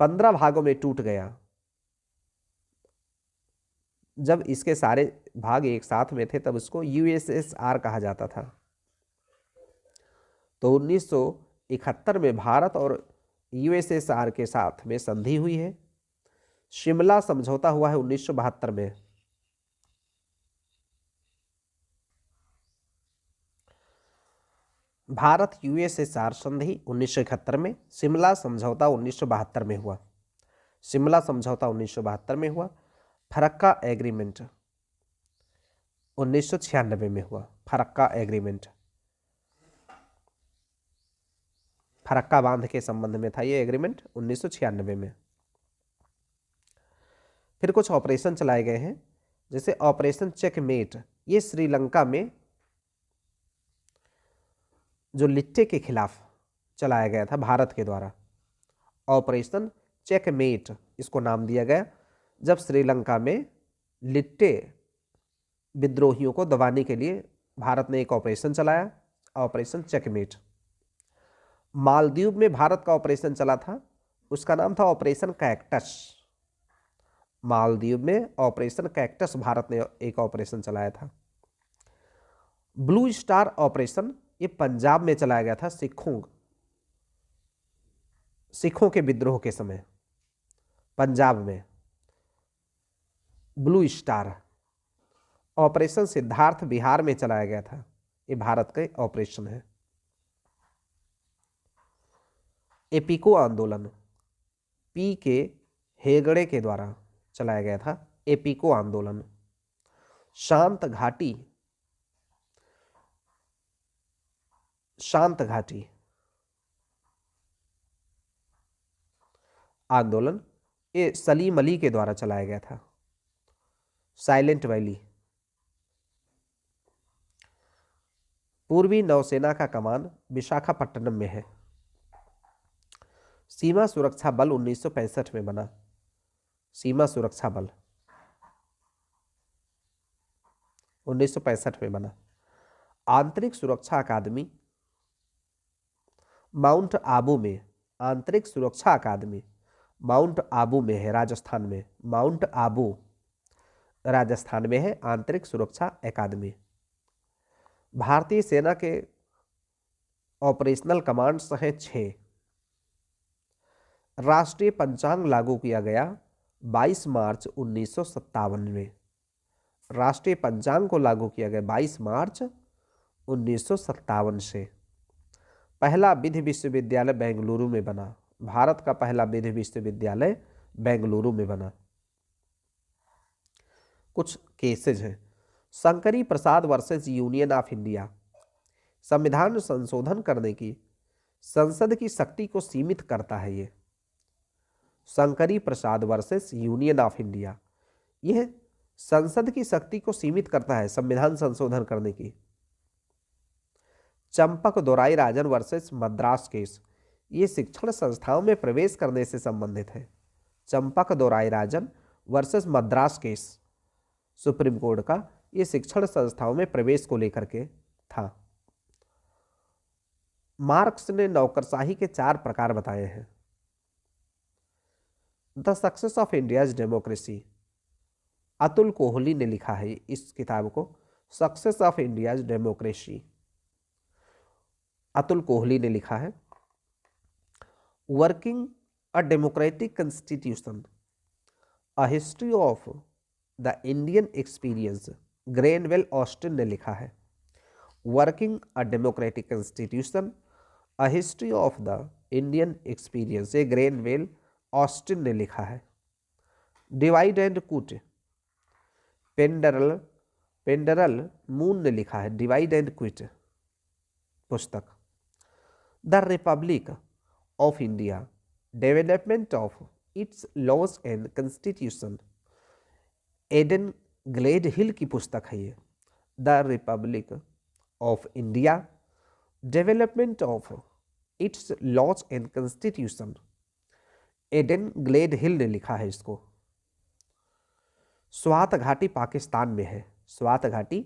15 भागों में टूट गया। जब इसके सारे भाग एक साथ में थे तब उसको यूएसएसआर कहा जाता था। तो 1971 में भारत और यूएसएसआर के साथ में संधि हुई है। शिमला समझौता हुआ है 1972 में। भारत यूएसएसआर संधि 1971 में, शिमला समझौता 1972 में हुआ। शिमला समझौता 1972 में हुआ। फरक्का एग्रीमेंट 1996 में हुआ। फरक्का एग्रीमेंट, फरक्का बांध के संबंध में था ये एग्रीमेंट 1996 में। फिर कुछ ऑपरेशन चलाए गए हैं, जैसे ऑपरेशन चेकमेट, ये श्रीलंका में जो लिट्टे के खिलाफ चलाया गया था भारत के द्वारा। ऑपरेशन चेकमेट इसको नाम दिया गया, जब श्रीलंका में लिट्टे विद्रोहियों को दबाने के लिए भारत ने एक ऑपरेशन चलाया, ऑपरेशन चेकमेट। मालदीव में भारत का ऑपरेशन चला था, उसका नाम था ऑपरेशन कैक्टस। मालदीव में ऑपरेशन कैक्टस भारत ने एक ऑपरेशन चलाया था। ब्लू स्टार ऑपरेशन ये पंजाब में चलाया गया था सिखों के विद्रोह के समय। पंजाब में blue star operation Siddharth Bihar में चलाया गया था। ये भारत का ऑपरेशन है। एपिको आंदोलन पी के हेगड़े के द्वारा चलाया गया था। एपिको आंदोलन। शांत घाटी आंदोलन ये सलीम अली के द्वारा चलाया गया था। Silent valley. पूर्वी नौसेना का कमान विशाखापट्टनम में है। सीमा सुरक्षा बल 1965 में बना। सीमा सुरक्षा बल 1965 में बना। आंतरिक सुरक्षा अकादमी माउंट आबू में, आंतरिक सुरक्षा अकादमी माउंट आबू में है, राजस्थान में। माउंट आबू राजस्थान में है आंतरिक सुरक्षा अकादमी। भारतीय सेना के ऑपरेशनल कमांड्स हैं 6। राष्ट्रीय पंचांग लागू किया गया 22 मार्च 1957 में। राष्ट्रीय पंचांग को लागू किया गया 22 मार्च 1957 से। पहला विधि विश्वविद्यालय बेंगलुरु में बना। भारत का पहला विधि विश्वविद्यालय बेंगलुरु में बना। कुछ केसेज हैं। शंकरी प्रसाद वर्सेस यूनियन ऑफ इंडिया। संविधान संशोधन करने की संसद की शक्ति को सीमित करता है ये। शंकरी प्रसाद वर्सेस यूनियन ऑफ इंडिया, यह संसद की शक्ति को सीमित करता है संविधान संशोधन करने की। चंपक दोराई राजन वर्सेस मद्रास केस, ये शिक्षण संस्थाओं में प्रवेश करने से संबंधित है। Champak Dorai Rajan versus Madras case Supreme Court का, ये शिक्षण संस्थाओं में प्रवेश को लेकर के था। मार्क्स ने नौकरशाही के 4 प्रकार बताए हैं। The success of India's democracy, Atul Kohli ने लिखा है इस किताब को। Success of India's democracy Atul Kohli ने लिखा है। Working a democratic constitution, a history of the Indian experience, Granville Austin ने लिखा है। Working a democratic constitution, a history of the Indian experience, ये ग्रेनवेल ऑस्टिन ने लिखा है। डिवाइड एंड कूट, पेंडरल मून ने लिखा है। डिवाइड एंड क्विट पुस्तक। The republic of India, development of its laws and constitution, Alan Gledhill की पुस्तक है ये। The republic of India, development of its laws and constitution, Alan Gledhill ने लिखा है इसको। स्वात घाटी पाकिस्तान में है। स्वात घाटी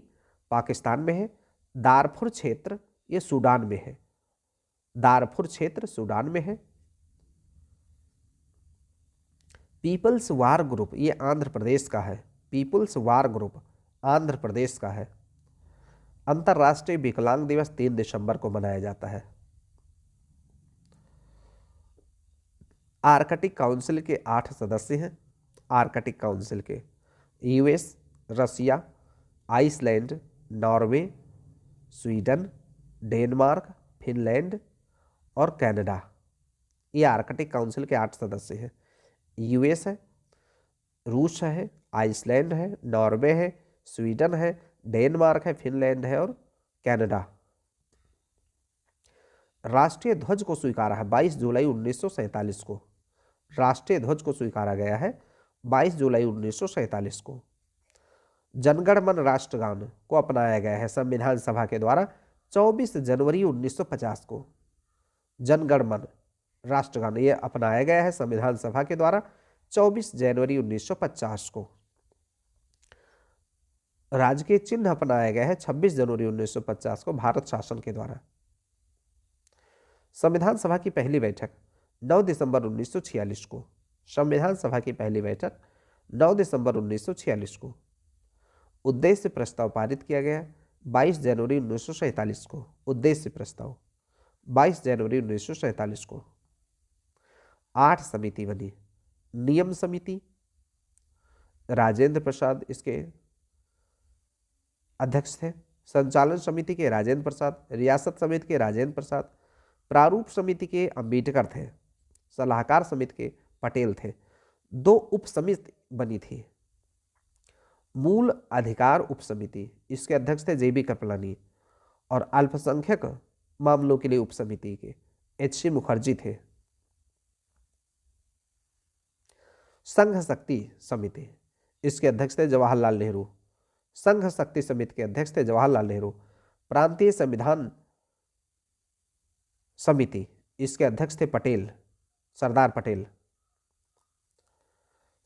पाकिस्तान में है। दारफुर क्षेत्र ये सूडान में है। दारफुर क्षेत्र सूडान में है। पीपल्स वार ग्रुप ये आंध्र प्रदेश का है। Peoples war group Andhra Pradesh का है। अंतर्राष्ट्रीय विकलांग दिवस 3 दिसंबर को मनाया जाता है। आर्कटिक काउंसिल के 8 सदस्य हैं। आर्कटिक काउंसिल के US, Russia, Iceland, Norway, Sweden, Denmark, Finland और कनाडा। ये आर्कटिक काउंसिल के 8 सदस्य हैं। यूएस है, रूस है, आइसलैंड है, नॉर्वे है, स्वीडन है, डेनमार्क है, फिनलैंड है और कनाडा। राष्ट्रीय ध्वज को स्वीकारा है 22 जुलाई 1947 को। राष्ट्रीय ध्वज को स्वीकारा गया है 22 जुलाई 1947 को। जनगण मन राष्ट्रगान को अपनाया गया है संविधान सभा के द्वारा 24 जनवरी 1950 को। जनगण मन राष्ट्रगान ये अपनाया गया है संविधान सभा के द्वारा 24 जनवरी 1950 को। राजकीय चिन्ह अपनाया गया है 26 जनवरी 1950 को भारत शासन के द्वारा। संविधान सभा की पहली बैठक 9 दिसंबर 1946 को। संविधान सभा की पहली बैठक 9 दिसंबर 1946 को। उद्देश्य प्रस्ताव पारित किया गया 22 जनवरी 1947 को। उद्देश्य प्रस्ताव 22 जनवरी 1947 को। 8 समिति बनी। नियम समिति राजेंद्र प्रसाद इसके अध्यक्ष थे। संचालन समिति के राजेंद्र प्रसाद, रियासत समिति के राजेंद्र प्रसाद, प्रारूप समिति के अंबेडकर थे, सलाहकार समिति के पटेल थे। 2 उप समिति बनी थी। मूल अधिकार उप समिति इसके अध्यक्ष थे जेबी कृपलानी और अल्पसंख्यक मामलों के लिए उप समिति के एच.सी. मुखर्जी थे। संघ शक्ति समिति इसके अध्यक्ष थे जवाहरलाल नेहरू। संघ शक्ति समिति के अध्यक्ष थे जवाहरलाल नेहरू। प्रांतीय संविधान समिति इसके अध्यक्ष थे पटेल, सरदार पटेल।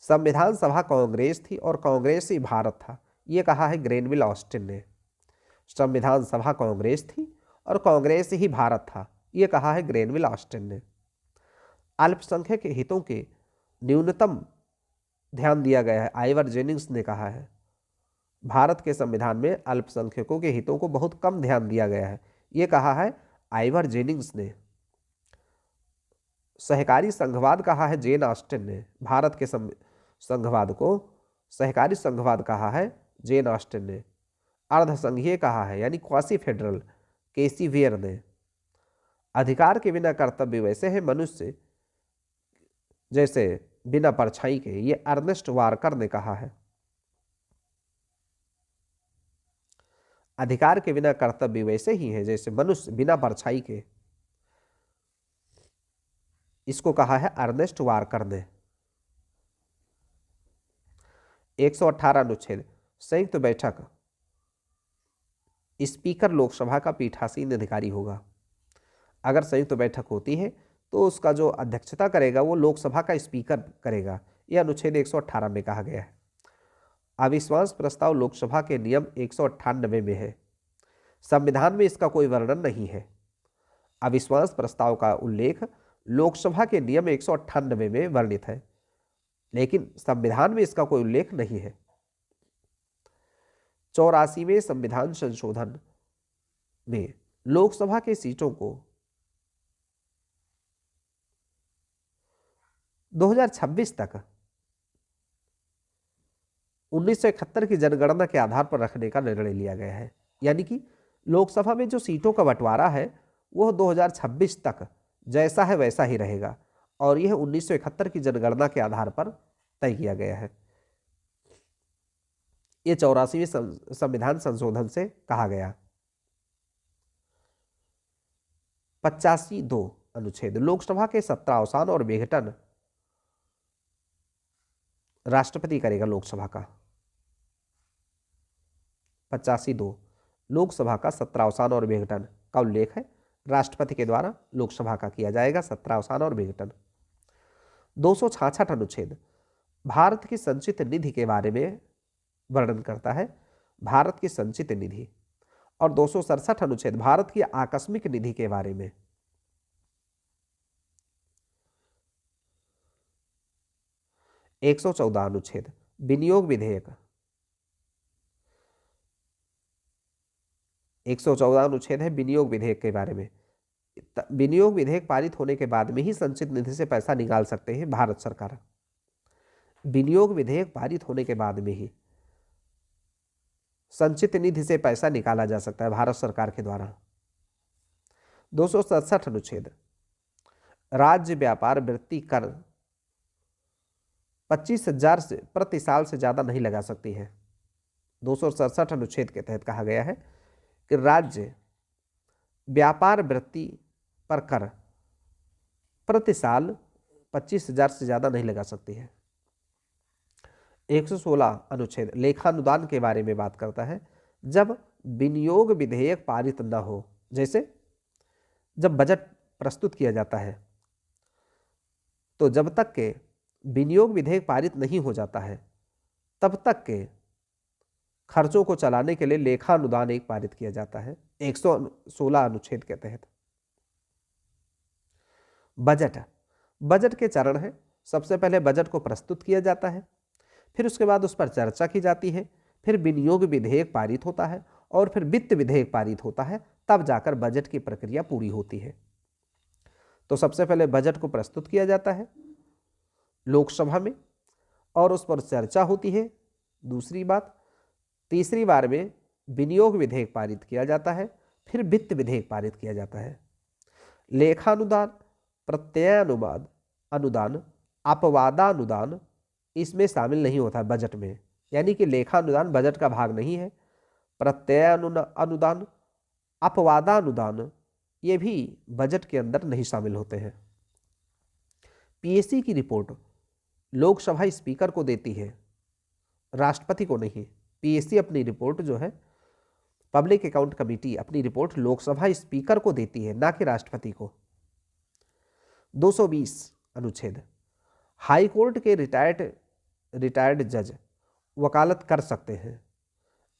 संविधान सभा कांग्रेस थी और कांग्रेस ही भारत था, ये कहा है ग्रेनविल ऑस्टिन ने। संविधान सभा कांग्रेस थी और कांग्रेस ही भारत था, ये कहा है ग्रेनविल ऑस्टिन ने। अल्पसंख्यक के हितों के न्यूनतम ध्यान दिया गया है, आइवर जेनिंग्स ने कहा है। भारत के संविधान में अल्पसंख्यकों के हितों को बहुत कम ध्यान दिया गया है, ये कहा है आइवर जेनिंग्स ने। सहकारी संघवाद कहा है जेन ऑस्टिन ने। भारत के संघवाद को सहकारी संघवाद कहा है जेन ऑस्टिन ने। अर्धसंघीय कहा है यानी क्वासी फेडरल केसी वेयर ने। अधिकार के बिना कर्तव्य वैसे है मनुष्य जैसे बिना परछाई के, ये अर्नेस्ट वारकर ने कहा है। अधिकार के बिना कर्तव्य वैसे ही है जैसे मनुष्य बिना परछाई के, इसको कहा है अर्नेस्ट वारकर ने। 118 अनुच्छेद संयुक्त बैठक स्पीकर लोकसभा का पीठासीन अधिकारी होगा। अगर संयुक्त बैठक होती है तो उसका जो अध्यक्षता करेगा वो लोकसभा का स्पीकर करेगा, यह अनुच्छेद 118 में कहा गया है। अविश्वास प्रस्ताव लोकसभा के नियम 198 में है। संविधान में इसका कोई वर्णन नहीं है। अविश्वास प्रस्ताव का उल्लेख लोकसभा के नियम 198 में वर्णित है, लेकिन संविधान में इसका कोई उल्लेख नहीं है। 84वें संविधान संशोधन में लोकसभा के सीटों को 2026 तक 1971 की जनगणना के आधार पर रखने का निर्णय लिया गया है। यानी कि लोकसभा में जो सीटों का बंटवारा है वह 2026 तक जैसा है वैसा ही रहेगा और यह 1971 की जनगणना के आधार पर तय किया गया है। यह 84वें संविधान संशोधन से कहा गया। 85(2) अनुच्छेद लोकसभा के सत्रावसान और विघटन राष्ट्रपति करेगा लोकसभा का। 85(2) लोकसभा का सत्रावसान और विघटन का उल्लेख है, राष्ट्रपति के द्वारा लोकसभा का किया जाएगा सत्रावसान और विघटन। 266 अनुच्छेद भारत की संचित निधि के बारे में वर्णन करता है, भारत की संचित निधि। और 267 अनुच्छेद भारत की आकस्मिक निधि के बारे में। 114 अनुच्छेद विनियोग विधेयक, 114 अनुच्छेद है विनियोग विधेयक के बारे में। विनियोग विधेयक पारित होने के बाद में ही संचित निधि से पैसा निकाल सकते हैं भारत सरकार। विनियोग विधेयक पारित होने के बाद में ही संचित निधि से पैसा निकाला जा सकता है भारत सरकार के द्वारा। 267 अनुच्छेद राज्य व्यापार वृत्ति कर 25,000 से प्रति साल से ज्यादा नहीं लगा सकती है। 267 अनुच्छेद के तहत कहा गया है कि राज्य व्यापार वृत्ति पर कर प्रति साल 25,000 से ज्यादा नहीं लगा सकती है। 116 अनुच्छेद लेखानुदान के बारे में बात करता है। जब विनियोग विधेयक पारित न हो, जैसे जब बजट प्रस्तुत किया जाता है तो जब तक के विनियोग विधेयक पारित नहीं हो जाता है तब तक के खर्चों को चलाने के लिए लेखानुदान एक पारित किया जाता है 116 अनुच्छेद के तहत। बजट के चरण है। सबसे पहले बजट को प्रस्तुत किया जाता है, फिर उसके बाद उस पर चर्चा की जाती है, फिर विनियोग विधेयक पारित होता है और फिर वित्त विधेयक पारित होता है, तब जाकर बजट की प्रक्रिया पूरी होती है। तो सबसे पहले बजट को प्रस्तुत किया जाता है लोकसभा में और उस पर चर्चा होती है, दूसरी बात। तीसरी बार में विनियोग विधेयक पारित किया जाता है, फिर वित्त विधेयक पारित किया जाता है। लेखानुदान, प्रत्ययानुवाद अनुदान, अपवादानुदान इसमें शामिल नहीं होता बजट में, यानी कि लेखानुदान बजट का भाग नहीं है। प्रत्ययानुदान, अपवादानुदान ये भी बजट के अंदर नहीं शामिल होते हैं। पीएससी की रिपोर्ट लोकसभा स्पीकर को देती है, राष्ट्रपति को नहीं। पीएससी अपनी रिपोर्ट जो है, पब्लिक अकाउंट कमेटी अपनी रिपोर्ट लोकसभा स्पीकर को देती है, ना कि राष्ट्रपति को। 220 अनुच्छेद हाई कोर्ट के रिटायर्ड जज वकालत कर सकते हैं,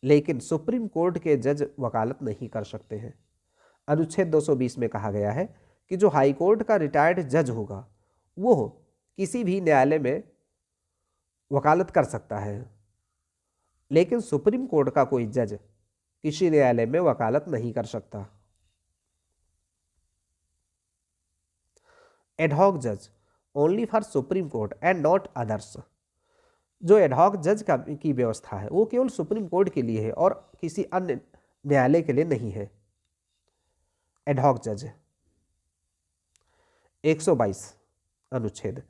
लेकिन सुप्रीम कोर्ट के जज वकालत नहीं कर सकते हैं। अनुच्छेद 220 में कहा गया है कि जो हाई कोर्ट का रिटायर्ड जज होगा वो किसी भी न्यायालय में वकालत कर सकता है, लेकिन सुप्रीम कोर्ट का कोई जज किसी न्यायालय में वकालत नहीं कर सकता। एडहॉक जज only for supreme court and not others. जो एडहॉक जज की व्यवस्था है वो केवल सुप्रीम कोर्ट के लिए है और किसी अन्य न्यायालय के लिए नहीं है। एडहॉक जज 122 अनुच्छेद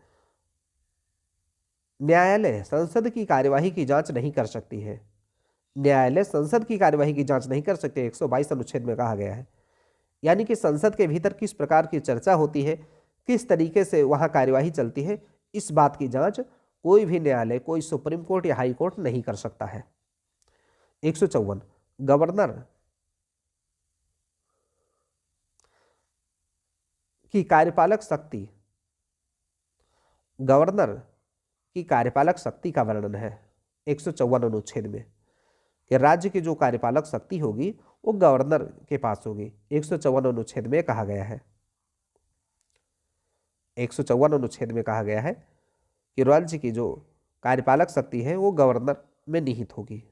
न्यायालय संसद की कार्यवाही की जांच नहीं कर सकती है। न्यायालय संसद की कार्यवाही की जांच नहीं कर सकते, 122 अनुच्छेद में कहा गया है। यानी कि संसद के भीतर किस प्रकार की चर्चा होती है, किस तरीके से वहां कार्यवाही चलती है, इस बात की जांच कोई भी न्यायालय, कोई सुप्रीम कोर्ट या हाई कोर्ट नहीं कर सकता है। 154 गवर्नर की कार्यपालक शक्ति, गवर्नर की कार्यपालक शक्ति का वर्णन है 154 अनुच्छेद में कि राज्य की जो कार्यपालक शक्ति होगी वो गवर्नर के पास होगी। 154 अनुच्छेद में कहा गया है, 154 अनुच्छेद में कहा गया है कि राज्य की जो कार्यपालक शक्ति है वो गवर्नर में निहित होगी।